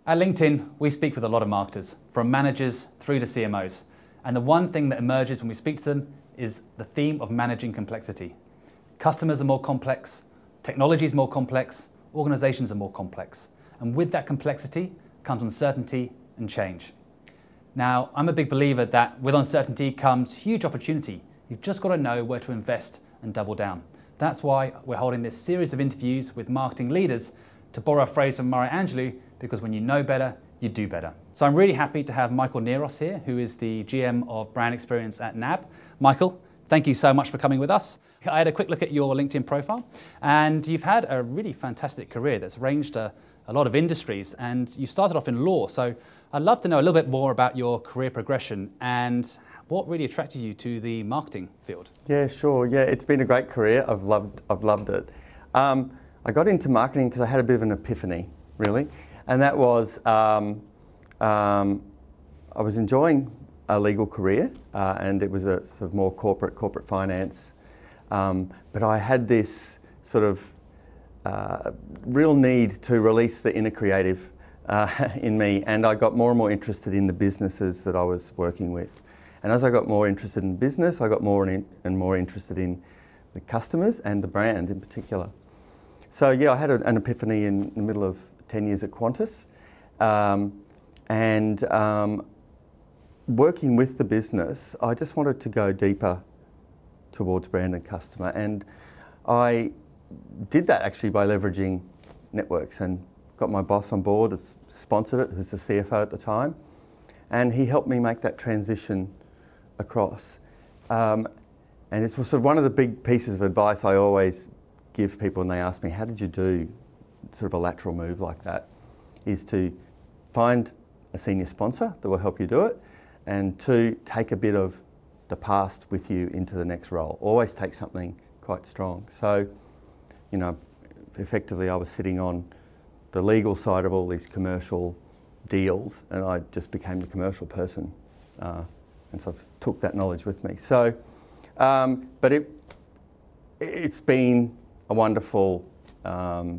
At LinkedIn, we speak with a lot of marketers, from managers through to CMOs. And the one thing that emerges when we speak to them is the theme of managing complexity. Customers are more complex, technology is more complex, organizations are more complex. And with that complexity comes uncertainty and change. Now, I'm a big believer that with uncertainty comes huge opportunity. You've just got to know where to invest and double down. That's why we're holding this series of interviews with marketing leaders, to borrow a phrase from Maya Angelou, because when you know better, you do better. So I'm really happy to have Michael Nearhos here, who is the GM of Brand Experience at NAB. Michael, thank you so much for coming with us. I had a quick look at your LinkedIn profile, and you've had a really fantastic career that's ranged a lot of industries, and you started off in law. So I'd love to know a little bit more about your career progression and what really attracted you to the marketing field. Yeah, sure. Yeah, it's been a great career. I've loved it. I got into marketing because I had a bit of an epiphany, really, and that was I was enjoying a legal career, and it was a sort of more corporate finance, but I had this sort of real need to release the inner creative in me, and I got more and more interested in the businesses that I was working with. And as I got more interested in business, I got more and more interested in the customers and the brand in particular. So yeah, I had an epiphany in the middle of 10 years at Qantas, and working with the business, I just wanted to go deeper towards brand and customer, and I did that actually by leveraging networks, and got my boss on board, sponsored it, who was the CFO at the time, and he helped me make that transition across. And it's sort of one of the big pieces of advice I always give people when they ask me, how did you do sort of a lateral move like that, is to find a senior sponsor that will help you do it, and to take a bit of the past with you into the next role. Always take something quite strong. So, you know, effectively I was sitting on the legal side of all these commercial deals, and I just became the commercial person, and so I took that knowledge with me. So, but it's been a wonderful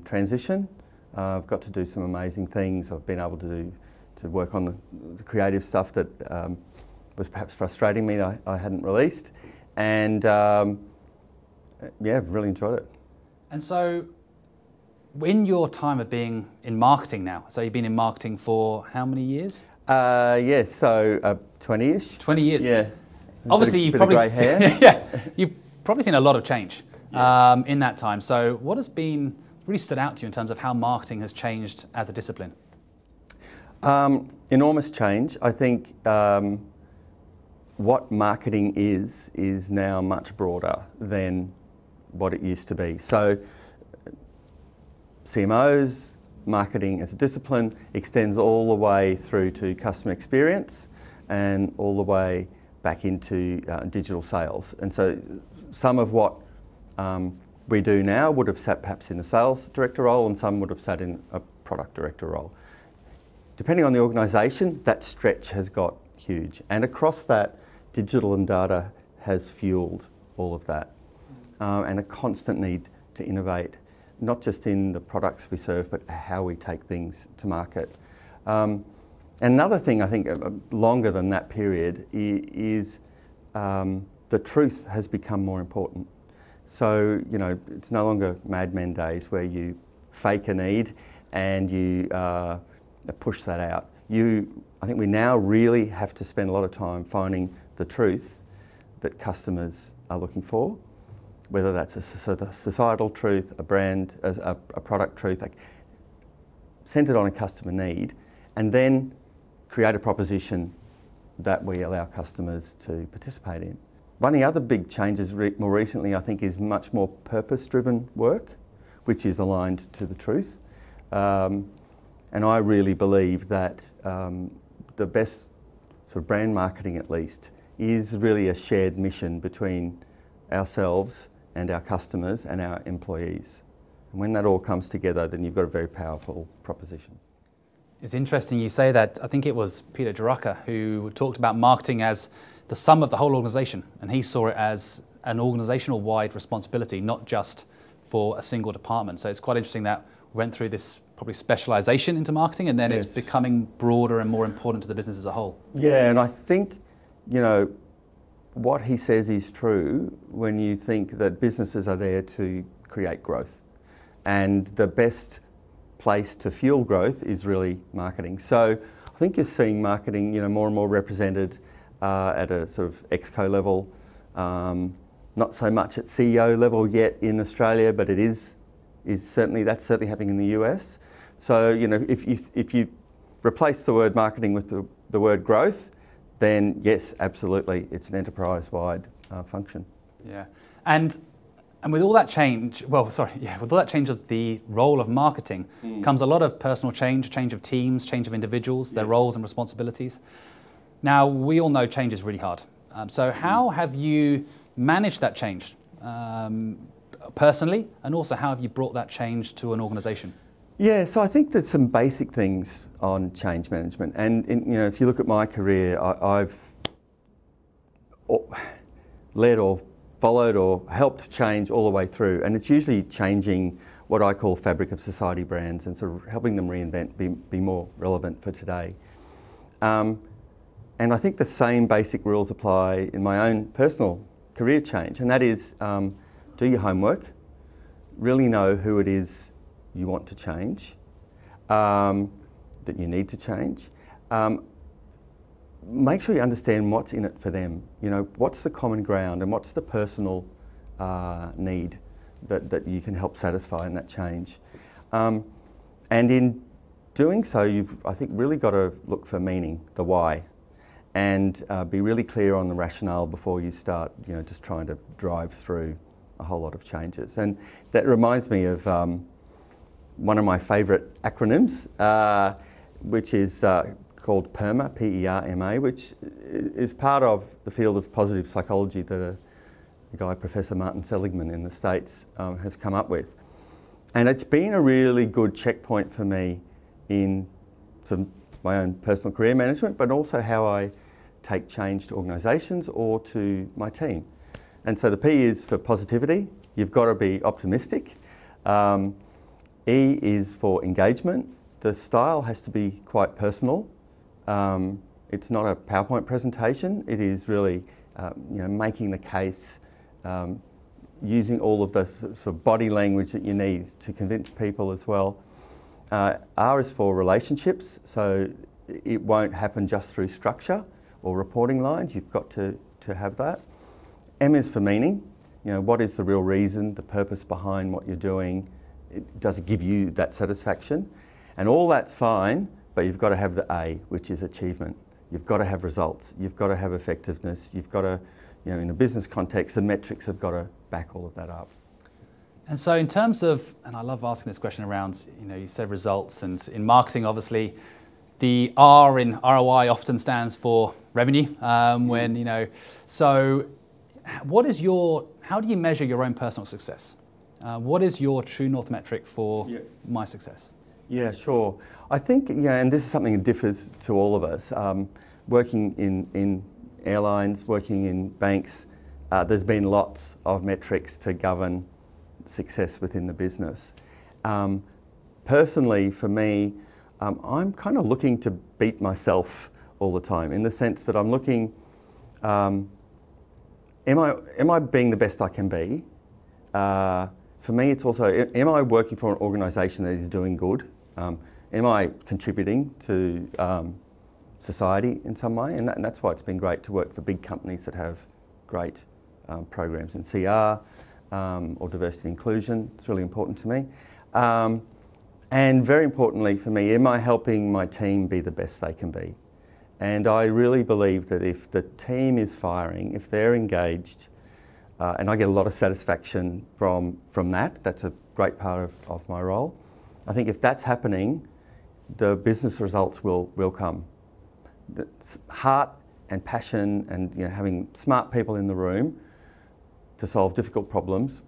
transition. I've got to do some amazing things. I've been able to work on the creative stuff that was perhaps frustrating me that I hadn't released, and yeah, I've really enjoyed it. And so, in your time of being in marketing now, so you've been in marketing for how many years? Yeah, so 20-ish. 20 years. Yeah. Obviously, you've probably yeah, you've probably seen a lot of change in that time. So, what has been really stood out to you in terms of how marketing has changed as a discipline? Enormous change. I think what marketing is now much broader than what it used to be. So CMOs, marketing as a discipline extends all the way through to customer experience and all the way back into digital sales. And so some of what we do now would have sat perhaps in a sales director role, and some would have sat in a product director role. Depending on the organisation, that stretch has got huge. And across that, digital and data has fueled all of that. And a constant need to innovate, not just in the products we serve, but how we take things to market. Another thing I think longer than that period is the truth has become more important. So, you know, it's no longer Mad Men days where you fake a need and you push that out. I think we now really have to spend a lot of time finding the truth that customers are looking for, whether that's a societal truth, a brand, a product truth, like centred on a customer need, and then create a proposition that we allow customers to participate in. One of the other big changes more recently, I think, is much more purpose-driven work, which is aligned to the truth. And I really believe that the best sort of brand marketing, at least, is really a shared mission between ourselves and our customers and our employees. And when that all comes together, then you've got a very powerful proposition. It's interesting you say that. I think it was Peter Drucker who talked about marketing as the sum of the whole organisation, and he saw it as an organisational wide responsibility, not just for a single department. So it's quite interesting that we went through this probably specialization into marketing, and then Yes. it's becoming broader and more important to the business as a whole. Yeah, and I think, you know, what he says is true when you think that businesses are there to create growth. And the best place to fuel growth is really marketing. So I think you're seeing marketing, you know, more and more represented at a sort of exco level. Not so much at CEO level yet in Australia, but it is certainly, that's certainly happening in the US. So, you know, if you replace the word marketing with the word growth, then yes, absolutely, it's an enterprise-wide function. Yeah, and with all that change, with all that change of the role of marketing comes a lot of personal change of teams, change of individuals, their roles and responsibilities. Now, we all know change is really hard. So how have you managed that change personally, and also how have you brought that change to an organisation? Yeah, so I think there's some basic things on change management, and you know, if you look at my career, I've led or followed or helped change all the way through, and it's usually changing what I call fabric of society brands and sort of helping them reinvent, be more relevant for today. And I think the same basic rules apply in my own personal career change, and that is do your homework, really know who it is you want to change, that you need to change. Make sure you understand what's in it for them. You know, what's the common ground and what's the personal need that you can help satisfy in that change. And in doing so, you've, I think, really got to look for meaning, the why, and be really clear on the rationale before you start, you know, just trying to drive through a whole lot of changes. And that reminds me of one of my favourite acronyms, which is called PERMA, P-E-R-M-A, which is part of the field of positive psychology that a guy, Professor Martin Seligman in the States, has come up with. And it's been a really good checkpoint for me in my own personal career management, but also how I take change to organisations or to my team. And so the P is for positivity. You've got to be optimistic. E is for engagement. The style has to be quite personal. It's not a PowerPoint presentation. It is really, you know, making the case, using all of the sort of body language that you need to convince people as well. R is for relationships, so it won't happen just through structure or reporting lines. You've got to have that. M is for meaning. You know, what is the real reason, the purpose behind what you're doing? Does it give you that satisfaction? And all that's fine, but you've got to have the A, which is achievement. You've got to have results. You've got to have effectiveness. You've got to, you know, in a business context, the metrics have got to back all of that up. And so in terms of, and I love asking this question around, you know, you said results, and in marketing, obviously, the R in ROI often stands for revenue, when, you know, so how do you measure your own personal success? What is your true north metric for my success? Yeah, sure. I think, yeah, and this is something that differs to all of us. Working in airlines, working in banks, there's been lots of metrics to govern success within the business. Personally, for me, I'm kind of looking to beat myself all the time, in the sense that I'm looking, am I being the best I can be? For me, it's also, am I working for an organisation that is doing good? Am I contributing to society in some way? And that's why it's been great to work for big companies that have great programs in CR or diversity and inclusion. It's really important to me. And very importantly for me, am I helping my team be the best they can be? And I really believe that if the team is firing, if they're engaged, and I get a lot of satisfaction from that, that's a great part of my role. I think if that's happening, the business results will come. That's heart and passion and, you know, having smart people in the room to solve difficult problems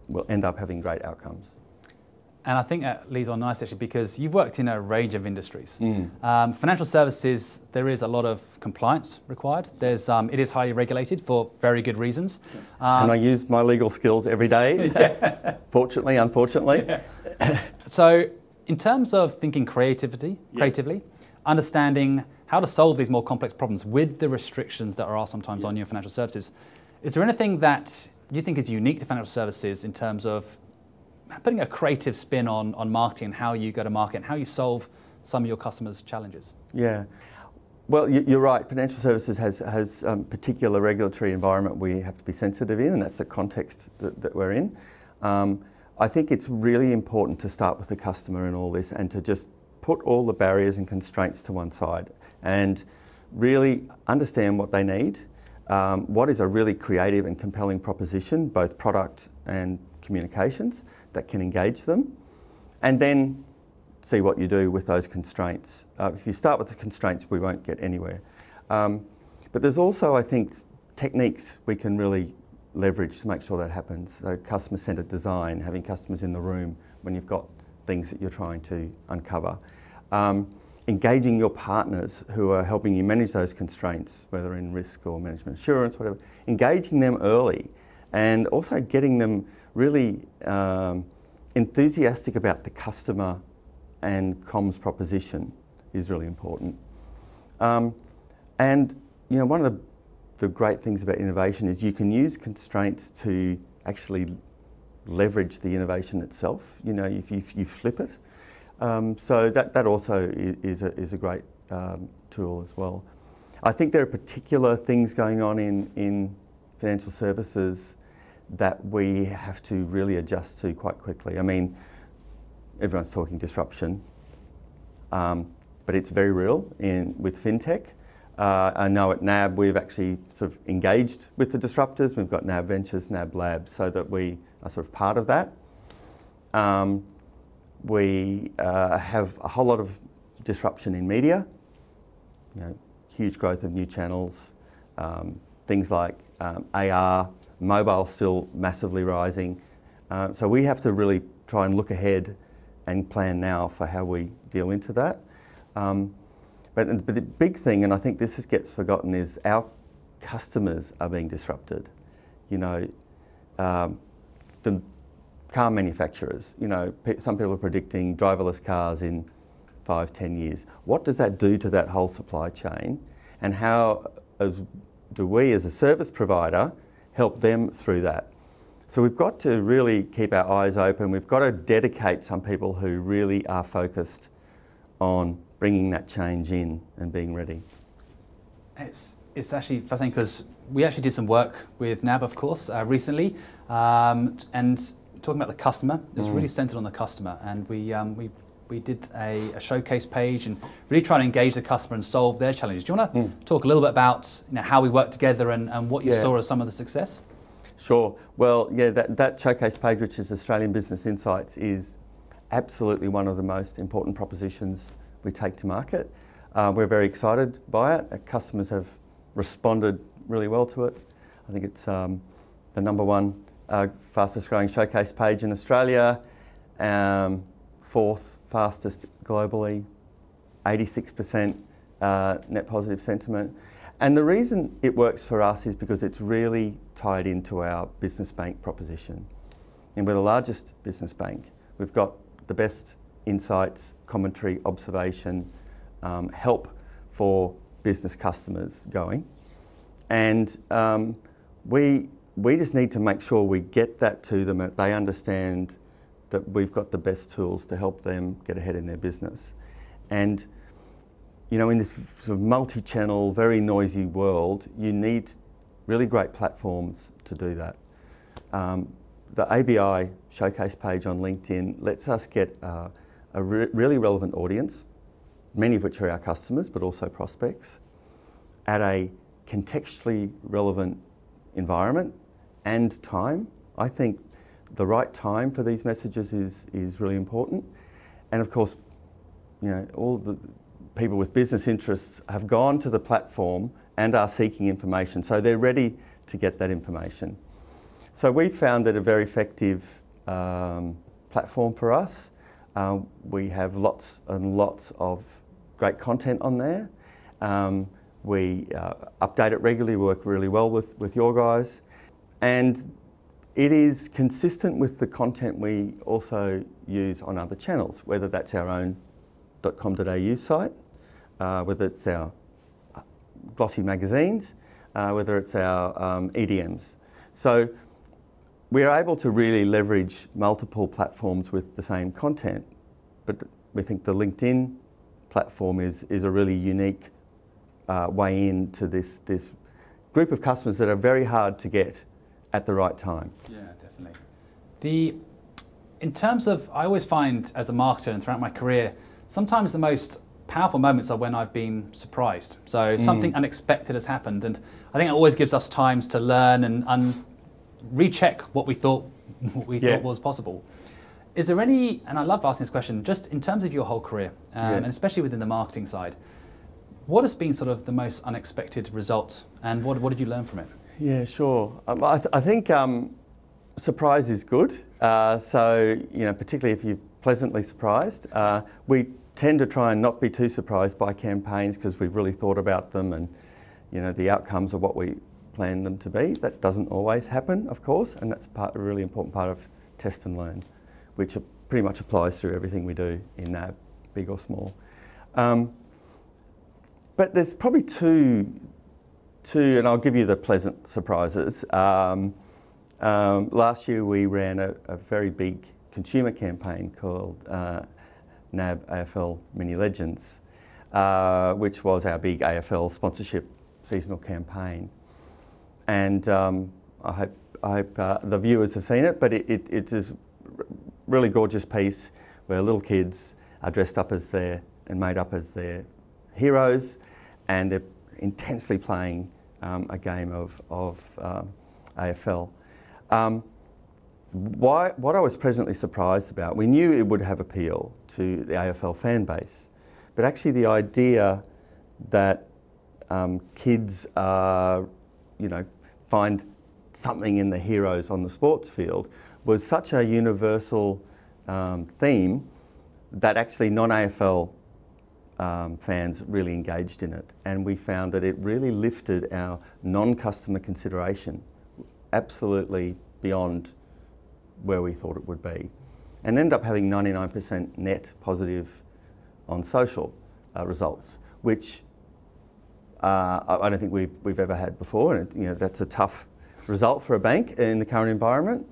will end up having great outcomes. And I think that leads on nice, actually, because you've worked in a range of industries. Financial services, there is a lot of compliance required. There's, it is highly regulated for very good reasons. And I use my legal skills every day, fortunately, unfortunately. So In terms of thinking creatively, understanding how to solve these more complex problems with the restrictions that are sometimes on your financial services, is there anything that you think is unique to financial services in terms of putting a creative spin on marketing and how you go to market and how you solve some of your customers' challenges? Yeah. Well, you're right. Financial services has particular regulatory environment we have to be sensitive in, and that's the context that we're in. I think it's really important to start with the customer in all this and to just put all the barriers and constraints to one side and really understand what they need, what is a really creative and compelling proposition, both product and communications, that can engage them, and then see what you do with those constraints. If you start with the constraints, we won't get anywhere. But there's also, I think, techniques we can really leverage to make sure that happens. So customer-centred design, having customers in the room when you've got things that you're trying to uncover. Engaging your partners who are helping you manage those constraints, whether in risk or management assurance, whatever. Engaging them early and also getting them really enthusiastic about the customer and comms proposition is really important. And you know, one of the great things about innovation is you can use constraints to actually leverage the innovation itself. You know, if you flip it. So that also is a great tool as well. I think there are particular things going on in financial services that we have to really adjust to quite quickly. I mean, everyone's talking disruption, but it's very real with fintech. I know at NAB we've actually sort of engaged with the disruptors. We've got NAB Ventures, NAB Labs, so that we are sort of part of that. We have a whole lot of disruption in media, you know, huge growth of new channels, things like AR, mobile still massively rising. So we have to really try and look ahead and plan now for how we deal into that. But the big thing, and I think this gets forgotten, is our customers are being disrupted. You know, the car manufacturers, you know, some people are predicting driverless cars in 5-10 years. What does that do to that whole supply chain? And how do we as a service provider help them through that? So we've got to really keep our eyes open. We've got to dedicate some people who really are focused on bringing that change in and being ready. It's actually fascinating because we actually did some work with NAB, of course, recently, and talking about the customer. It was really centred on the customer, and we did a showcase page and really trying to engage the customer and solve their challenges. Do you want to talk a little bit about how we work together and what you saw as some of the success? Sure. Well, yeah, that showcase page, which is Australian Business Insights, is absolutely one of the most important propositions we take to market. We're very excited by it. Our customers have responded really well to it. I think it's the #1 fastest growing showcase page in Australia, 4th fastest globally, 86% net positive sentiment. And the reason it works for us is because it's really tied into our business bank proposition. And we're the largest business bank. We've got the best insights, commentary, observation, help for business customers going. And we just need to make sure we get that to them, that they understand that we've got the best tools to help them get ahead in their business. And you know, in this sort of multi-channel, very noisy world, you need really great platforms to do that. The ABI showcase page on LinkedIn lets us get a really relevant audience, many of which are our customers, but also prospects, at a contextually relevant environment and time. I think the right time for these messages is really important. And of course, you know, all the people with business interests have gone to the platform and are seeking information, so they're ready to get that information. So we found it a very effective platform for us. We have lots and lots of great content on there. We update it regularly, we work really well with your guys. And it is consistent with the content we also use on other channels, whether that's our own .com.au site, whether it's our glossy magazines, whether it's our EDMs. So we're able to really leverage multiple platforms with the same content, but we think the LinkedIn platform is a really unique way into this group of customers that are very hard to get at the right time. Yeah, definitely. In terms of, I always find as a marketer and throughout my career, sometimes the most powerful moments are when I've been surprised. So something unexpected has happened, and I think it always gives us times to learn and recheck what we thought was possible. Is there any, and I love asking this question, just in terms of your whole career, and especially within the marketing side, what has been sort of the most unexpected results, and what did you learn from it? Yeah, sure. I think surprise is good. So, particularly if you're pleasantly surprised. We tend to try and not be too surprised by campaigns because we've really thought about them and, the outcomes of what we plan them to be. That doesn't always happen, of course, and that's a really important part of test and learn, which pretty much applies through everything we do in NAB, big or small. But there's probably two, and I'll give you the pleasant surprises. Last year we ran a very big consumer campaign called NAB AFL Mini Legends, which was our big AFL sponsorship seasonal campaign. And I hope the viewers have seen it, but it is a really gorgeous piece where little kids are dressed up as and made up as their heroes, and they're intensely playing a game of AFL. What I was pleasantly surprised about, we knew it would have appeal to the AFL fan base, but actually the idea that kids find something in the heroes on the sports field was such a universal theme that actually non-AFL fans really engaged in it, and we found that it really lifted our non-customer consideration absolutely beyond where we thought it would be, and ended up having 99% net positive on social results, which I don't think we've ever had before, and that's a tough result for a bank in the current environment.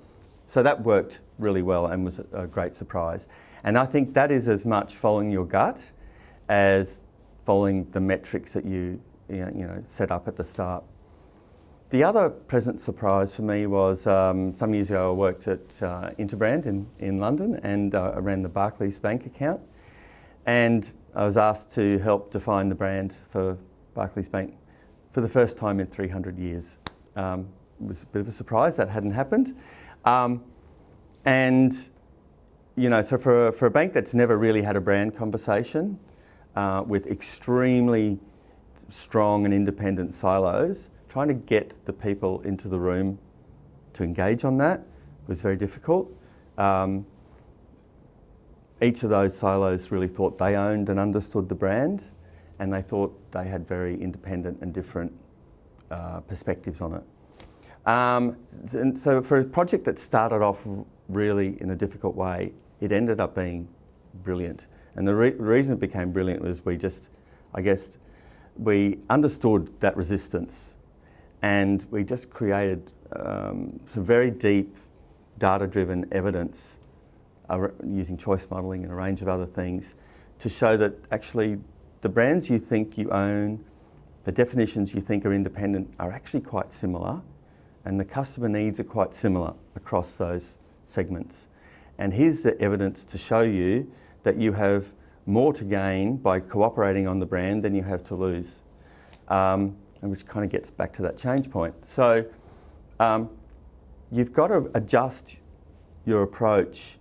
So that worked really well and was a great surprise. And I think that is as much following your gut as following the metrics that you set up at the start. The other pleasant surprise for me was some years ago I worked at Interbrand in London, and I ran the Barclays Bank account, and I was asked to help define the brand for Barclays Bank for the first time in 300 years. It was a bit of a surprise, that hadn't happened. So for a bank that's never really had a brand conversation, with extremely strong and independent silos, trying to get the people into the room to engage on that was very difficult. Each of those silos really thought they owned and understood the brand, and they thought they had very independent and different perspectives on it. And so for a project that started off really in a difficult way, it ended up being brilliant. And the reason it became brilliant was we understood that resistance, and we just created some very deep data-driven evidence using choice modelling and a range of other things to show that actually the brands you think you own, the definitions you think are independent are actually quite similar, and the customer needs are quite similar across those segments. And here's the evidence to show you that you have more to gain by cooperating on the brand than you have to lose, and which kind of gets back to that change point. So you've got to adjust your approach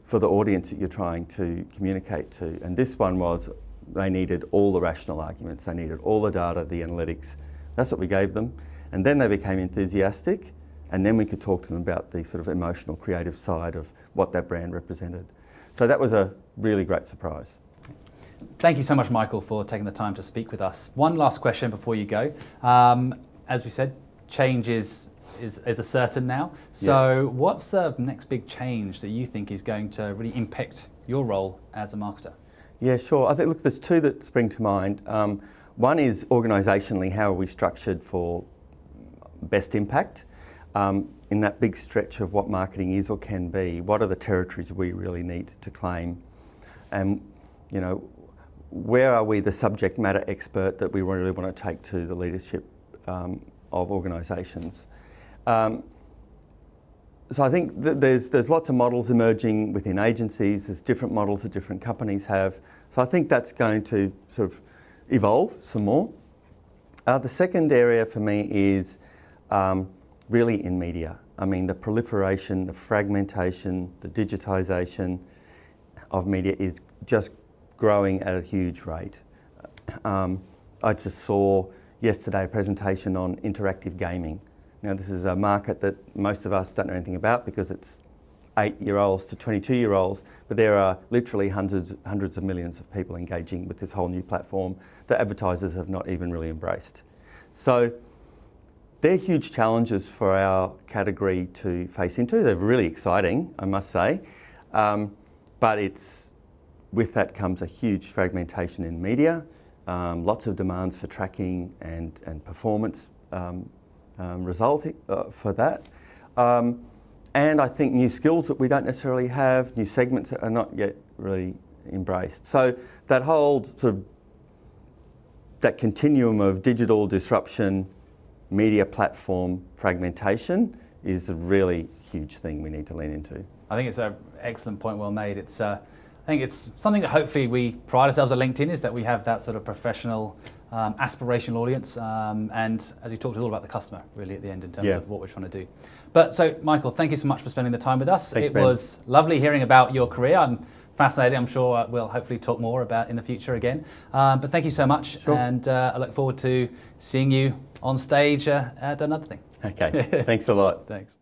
for the audience that you're trying to communicate to. And this one was, they needed all the rational arguments, they needed all the data, the analytics. That's what we gave them. And then they became enthusiastic, and then we could talk to them about the sort of emotional, creative side of what that brand represented. So that was a really great surprise. Thank you so much, Michael, for taking the time to speak with us. One last question before you go. As we said, change is is a certain now. So what's the next big change that you think is going to really impact your role as a marketer? Yeah, sure. I think, look, there's two that spring to mind. One is organisationally, how are we structured for best impact? In that big stretch of what marketing is or can be, what are the territories we really need to claim? And, you know, where are we the subject matter expert that we really want to take to the leadership of organisations? So I think that there's lots of models emerging within agencies. There's different models that different companies have. So I think that's going to sort of evolve some more. The second area for me is really in media. I mean, the proliferation, the fragmentation, the digitisation of media is just growing at a huge rate. I just saw yesterday a presentation on interactive gaming. Now, this is a market that most of us don't know anything about because it's 8-year-olds to 22-year-olds, but there are literally hundreds of millions of people engaging with this whole new platform that advertisers have not even really embraced. So they're huge challenges for our category to face into. They're really exciting, I must say, but with that comes a huge fragmentation in media, lots of demands for tracking and performance resulting for that. And I think new skills that we don't necessarily have, new segments that are not yet really embraced. So that whole sort of, that continuum of digital disruption, media platform fragmentation is a really huge thing we need to lean into. I think it's an excellent point, well made. I think it's something that hopefully we pride ourselves at LinkedIn, is that we have that sort of professional, aspirational audience, and as you talked, all about the customer really at the end in terms of what we're trying to do. But so, Michael, thank you so much for spending the time with us. Thanks, it Ben. was lovely hearing about your career. I'm fascinated. I'm sure we'll hopefully talk more about in the future again. But thank you so much, and I look forward to seeing you on stage at another thing. Okay, thanks a lot. Thanks.